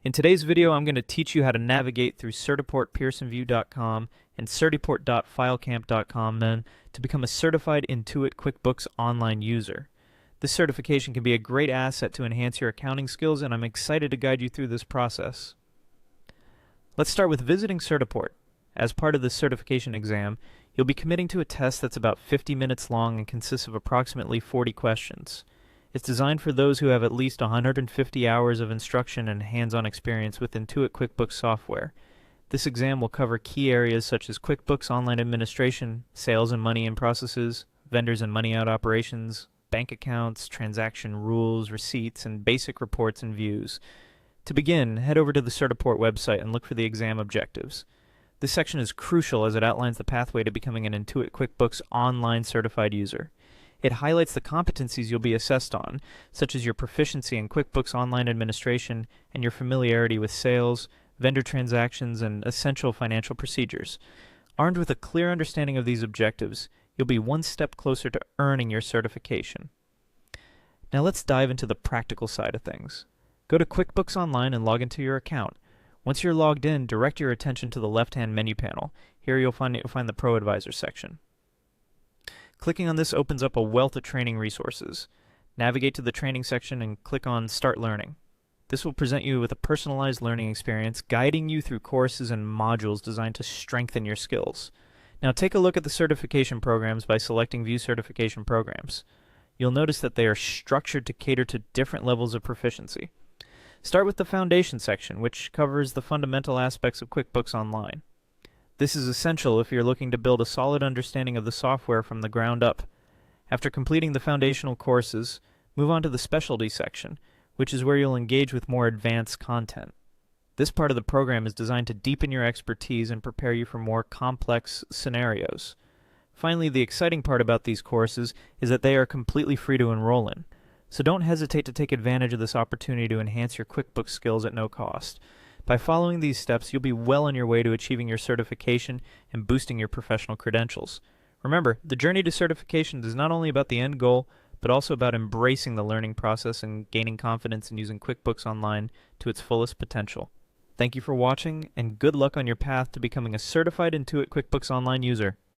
In today's video, I'm going to teach you how to navigate through certiportpearsonview.com and certiport.filecamp.com then to become a certified Intuit QuickBooks online user. This certification can be a great asset to enhance your accounting skills, and I'm excited to guide you through this process. Let's start with visiting Certiport. As part of this certification exam, you'll be committing to a test that's about 50 minutes long and consists of approximately 40 questions. It's designed for those who have at least 150 hours of instruction and hands-on experience with Intuit QuickBooks software. This exam will cover key areas such as QuickBooks Online administration, sales and money in processes, vendors and money out operations, bank accounts, transaction rules, receipts, and basic reports and views. To begin, head over to the Certiport website and look for the exam objectives. This section is crucial as it outlines the pathway to becoming an Intuit QuickBooks Online certified user. It highlights the competencies you'll be assessed on, such as your proficiency in QuickBooks Online administration and your familiarity with sales, vendor transactions, and essential financial procedures. Armed with a clear understanding of these objectives, you'll be one step closer to earning your certification. Now let's dive into the practical side of things. Go to QuickBooks Online and log into your account. Once you're logged in, direct your attention to the left-hand menu panel. Here you'll find the Pro Advisor section. Clicking on this opens up a wealth of training resources. Navigate to the training section and click on Start Learning. This will present you with a personalized learning experience, guiding you through courses and modules designed to strengthen your skills. Now take a look at the certification programs by selecting View Certification Programs. You'll notice that they are structured to cater to different levels of proficiency. Start with the Foundation section, which covers the fundamental aspects of QuickBooks Online. This is essential if you're looking to build a solid understanding of the software from the ground up. After completing the foundational courses, move on to the Specialty section, which is where you'll engage with more advanced content. This part of the program is designed to deepen your expertise and prepare you for more complex scenarios. Finally, the exciting part about these courses is that they are completely free to enroll in. So don't hesitate to take advantage of this opportunity to enhance your QuickBooks skills at no cost. By following these steps, you'll be well on your way to achieving your certification and boosting your professional credentials. Remember, the journey to certification is not only about the end goal, but also about embracing the learning process and gaining confidence in using QuickBooks Online to its fullest potential. Thank you for watching, and good luck on your path to becoming a certified Intuit QuickBooks Online user.